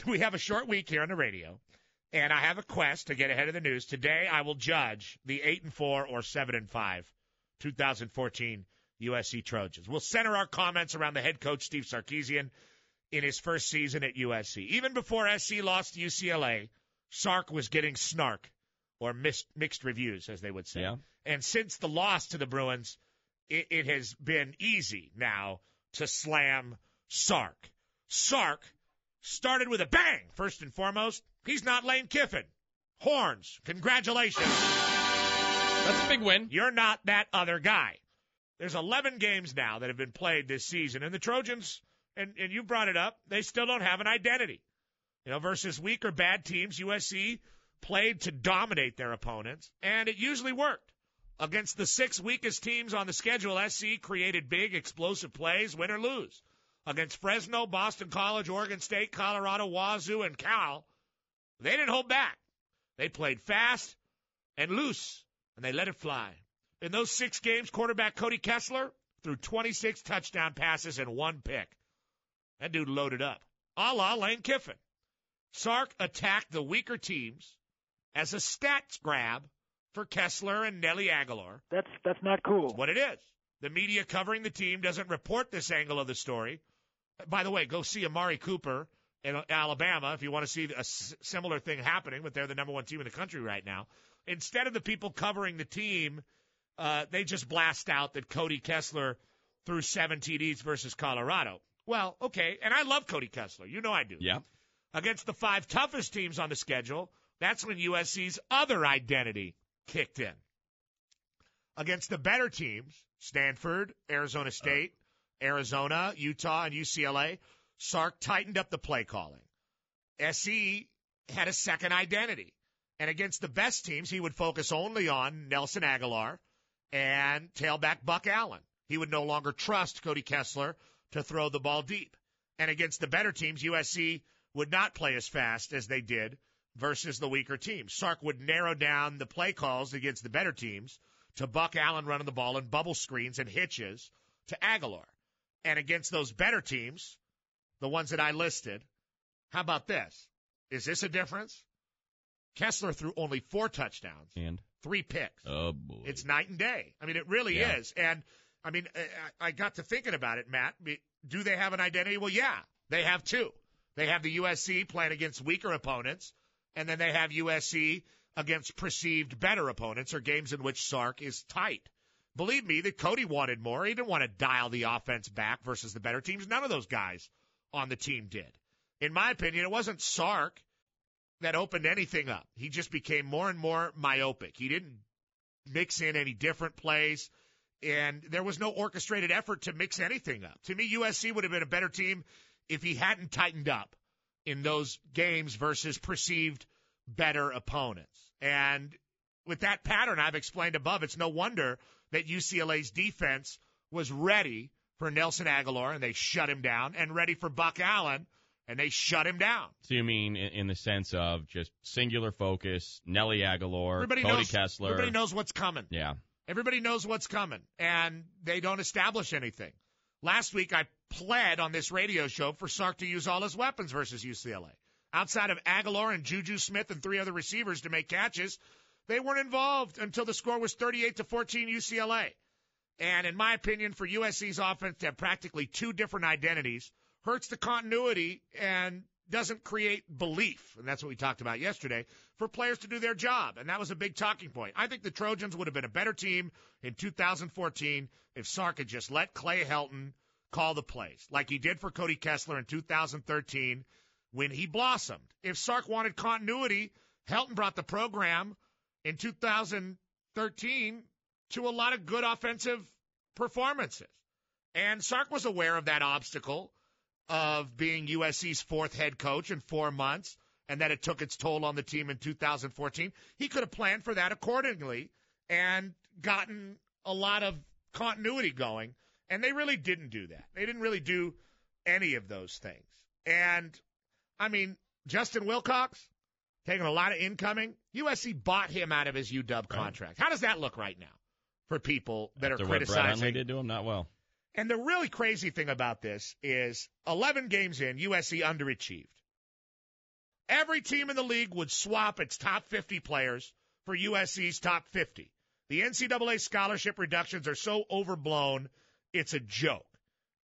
we have a short week here on the radio, and I have a quest to get ahead of the news. Today, I will judge the 8-4 or 7-5 2014 USC Trojans. We'll center our comments around the head coach, Steve Sarkisian, in his first season at USC. Even before SC lost to UCLA, Sark was getting snark, or mixed reviews, as they would say. Yeah. And since the loss to the Bruins, it has been easy now to slam Sark. Sark started with a bang. First and foremost, he's not Lane Kiffin. Horns. Congratulations. That's a big win. You're not that other guy. There's 11 games now that have been played this season, and the Trojans, and you brought it up, they still don't have an identity. Versus weak or bad teams, USC played to dominate their opponents, and it usually worked. Against the 6 weakest teams on the schedule, SC created big, explosive plays, win or lose. Against Fresno, Boston College, Oregon State, Colorado, Wazoo, and Cal, they didn't hold back. They played fast and loose, and they let it fly. In those 6 games, quarterback Cody Kessler threw 26 touchdown passes and 1 pick. That dude loaded up, a la Lane Kiffin. Sark attacked the weaker teams as a stats grab for Kessler and Nelly Aguilar. That's not cool. That's what it is. The media covering the team doesn't report this angle of the story. By the way, go see Amari Cooper in Alabama if you want to see a similar thing happening, but they're the number 1 team in the country right now. Instead of the people covering the team, they just blast out that Cody Kessler threw 7 TDs versus Colorado. Well, okay, and I love Cody Kessler. You know I do. Yeah. Against the 5 toughest teams on the schedule, that's when USC's other identity kicked in. Against the better teams, Stanford, Arizona State, Arizona, Utah, and UCLA, Sark tightened up the play calling. SC had a second identity. And against the best teams, he would focus only on Nelson Aguilar and tailback Buck Allen. He would no longer trust Cody Kessler to throw the ball deep. And against the better teams, USC would not play as fast as they did versus the weaker teams. Sark would narrow down the play calls against the better teams to Buck Allen running the ball in bubble screens and hitches to Aguilar. And against those better teams, the ones that I listed, how about this? Is this a difference? Kessler threw only 4 touchdowns and 3 picks. Oh, boy. It's night and day. I mean, it really is. And, I mean, I got to thinking about it, Matt. Do they have an identity? Well, yeah, they have 2. They have the USC playing against weaker opponents, and then they have USC against perceived better opponents or games in which Sark is tight. Believe me that Cody wanted more. He didn't want to dial the offense back versus the better teams. None of those guys on the team did. In my opinion, it wasn't Sark that opened anything up. He just became more and more myopic. He didn't mix in any different plays, and there was no orchestrated effort to mix anything up. To me, USC would have been a better team if he hadn't tightened up in those games versus perceived better opponents. And with that pattern I've explained above, it's no wonder that UCLA's defense was ready for Nelson Aguilar, and they shut him down, and ready for Buck Allen, and they shut him down. So you mean in the sense of just singular focus, Nelly Aguilar, Cody Kessler. Everybody knows what's coming. Yeah. Everybody knows what's coming, and they don't establish anything. Last week I pled on this radio show for Sark to use all his weapons versus UCLA. Outside of Aguilar and Juju Smith and 3 other receivers to make catches, they weren't involved until the score was 38-14 UCLA. And in my opinion, for USC's offense to have practically 2 different identities hurts the continuity and doesn't create belief, and that's what we talked about yesterday, for players to do their job. And that was a big talking point. I think the Trojans would have been a better team in 2014 if Sark had just let Clay Helton call the plays, like he did for Cody Kessler in 2013 when he blossomed. If Sark wanted continuity, Helton brought the program in 2013 to a lot of good offensive performances. And Sark was aware of that obstacle of being USC's 4th head coach in 4 months, and that it took its toll on the team in 2014. He could have planned for that accordingly and gotten a lot of continuity going, and they really didn't do that. They didn't really do any of those things. And, I mean, Justin Wilcox, taking a lot of incoming. USC bought him out of his UW contract. How does that look right now for people that After are what criticizing? Brett Hundley did to him, not well. And the really crazy thing about this is 11 games in, USC underachieved. Every team in the league would swap its top 50 players for USC's top 50. The NCAA scholarship reductions are so overblown, it's a joke.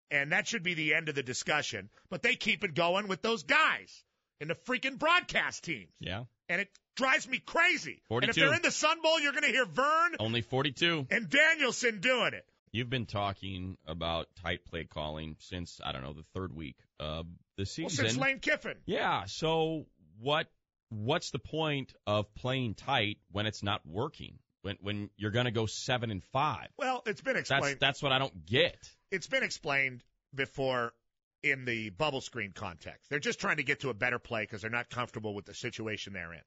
And that should be the end of the discussion. But they keep it going with those guys in the freaking broadcast teams. Yeah. And it drives me crazy. 42. And if they're in the Sun Bowl, you're going to hear Vern. Only 42. And Danielson doing it. You've been talking about tight play calling since, I don't know, the third week of the season. Well, since Lane Kiffin. Yeah. So what's the point of playing tight when it's not working? When you're going to go 7-5? Well, it's been explained. That's what I don't get. It's been explained before in the bubble screen context. They're just trying to get to a better play because they're not comfortable with the situation they're in.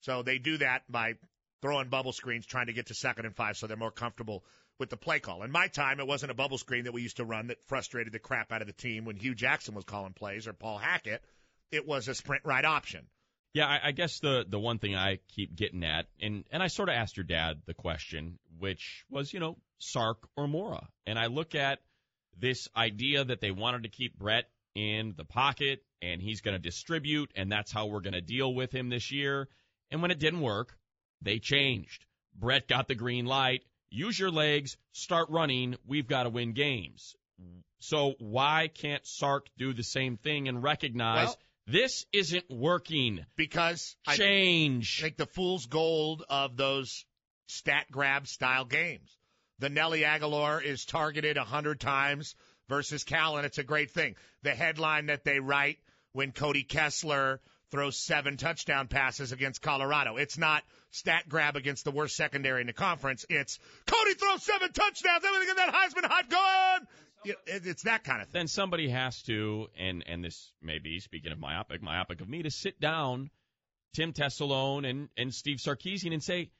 So they do that by throwing bubble screens, trying to get to 2nd and 5 so they're more comfortable with the play call. In my time, it wasn't a bubble screen that we used to run that frustrated the crap out of the team when Hugh Jackson was calling plays or Paul Hackett. It was a sprint right option. Yeah, I guess the one thing I keep getting at, and I sort of asked your dad the question, which was, Sark or Mora. And I look at this idea that they wanted to keep Brett in the pocket, and he's going to distribute, and that's how we're going to deal with him this year. And when it didn't work, they changed. Brett got the green light. Use your legs, start running. We've got to win games. So why can't Sark do the same thing and recognize this isn't working? Because change. I think the fool's gold of those stat grab style games. The Nelly Aguilar is targeted 100 times versus Cal, and it's a great thing. The headline that they write when Cody Kessler throws 7 touchdown passes against Colorado. It's not stat grab against the worst secondary in the conference. It's Cody throws 7 touchdowns, everything in that Heisman hype going. It's that kind of thing. Then somebody has to, and this may be, speaking of myopic of me, to sit down, Tim Tessalone and Steve Sarkisian, and say,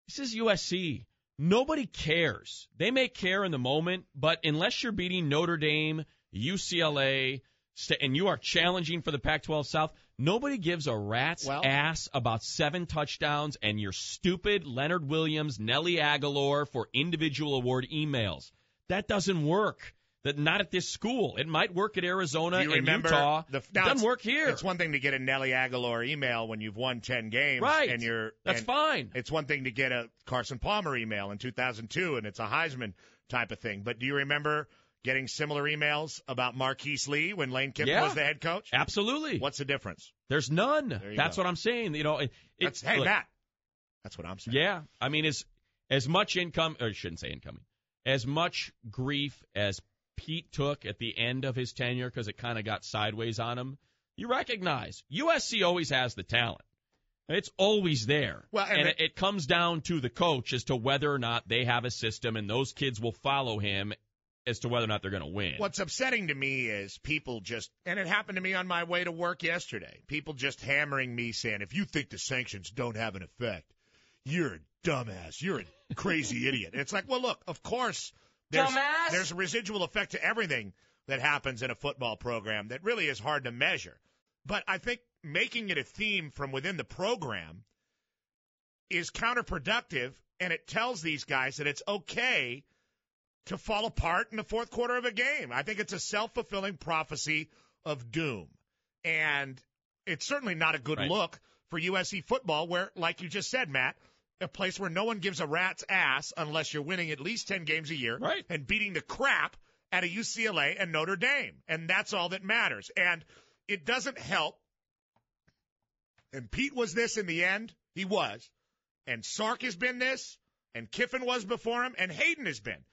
this is USC. Nobody cares. They may care in the moment, but unless you're beating Notre Dame, UCLA, and you are challenging for the Pac-12 South, nobody gives a rat's ass about 7 touchdowns and your stupid Leonard Williams, Nelly Aguilar for individual award emails. That doesn't work. Not at this school. It might work at Arizona and Utah. It doesn't work here. It's one thing to get a Nelly Aguilar email when you've won 10 games. Right. That's fine. It's one thing to get a Carson Palmer email in 2002, and it's a Heisman type of thing. But do you remember getting similar emails about Marquise Lee when Lane Kiffin was the head coach? Absolutely. What's the difference? There's none. That's what I'm saying. Matt, that's what I'm saying. Yeah. I mean, as much income, or I shouldn't say incoming, as much grief as Pete took at the end of his tenure because it kind of got sideways on him, you recognize USC always has the talent. It's always there. Well, and it comes down to the coach as to whether or not they have a system and those kids will follow him as to whether or not they're going to win. What's upsetting to me is people just, and it happened to me on my way to work yesterday, people just hammering me saying, if you think the sanctions don't have an effect, you're a dumbass. You're a crazy idiot. And it's like, well, look, of course, there's a residual effect to everything that happens in a football program that really is hard to measure. But I think making it a theme from within the program is counterproductive, and it tells these guys that it's okay to fall apart in the fourth quarter of a game. I think it's a self-fulfilling prophecy of doom. And it's certainly not a good look for USC football where, like you just said, Matt, a place where no one gives a rat's ass unless you're winning at least 10 games a year and beating the crap out of UCLA and Notre Dame. And that's all that matters. And it doesn't help. And Pete was this in the end. He was. And Sark has been this. And Kiffin was before him. And Hayden has been.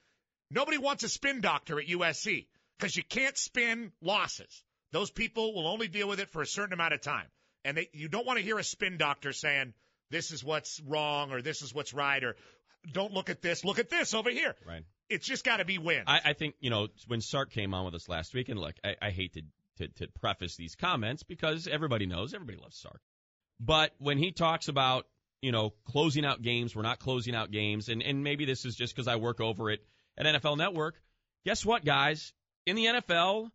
Nobody wants a spin doctor at USC because you can't spin losses. Those people will only deal with it for a certain amount of time. And you don't want to hear a spin doctor saying, this is what's wrong or this is what's right or don't look at this over here. Right. It's just got to be wins. I think, when Sark came on with us last week, and look, I hate to preface these comments because everybody loves Sark. But when he talks about, closing out games, we're not closing out games, and maybe this is just because I work over at NFL Network. Guess what, guys? In the NFL, it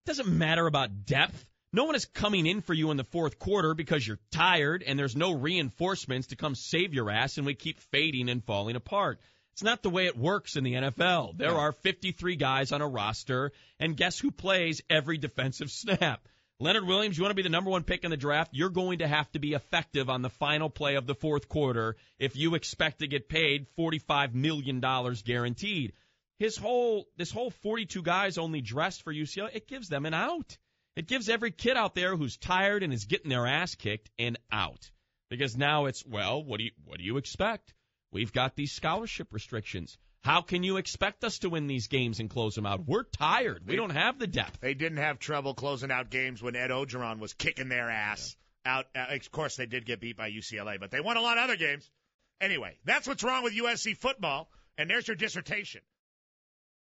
doesn't matter about depth. No one is coming in for you in the fourth quarter because you're tired and there's no reinforcements to come save your ass and we keep fading and falling apart. It's not the way it works in the NFL. There are 53 guys on a roster, and guess who plays every defensive snap? Leonard Williams, you want to be the number one pick in the draft, you're going to have to be effective on the final play of the fourth quarter if you expect to get paid $45 million guaranteed. This whole 42 guys only dressed for UCLA, it gives them an out. It gives every kid out there who's tired and is getting their ass kicked an out. Because now it's, well, what do you expect? We've got these scholarship restrictions. How can you expect us to win these games and close them out? We're tired. We don't have the depth. They didn't have trouble closing out games when Ed Ogeron was kicking their ass out. Of course, they did get beat by UCLA, but they won a lot of other games. Anyway, that's what's wrong with USC football, and there's your dissertation.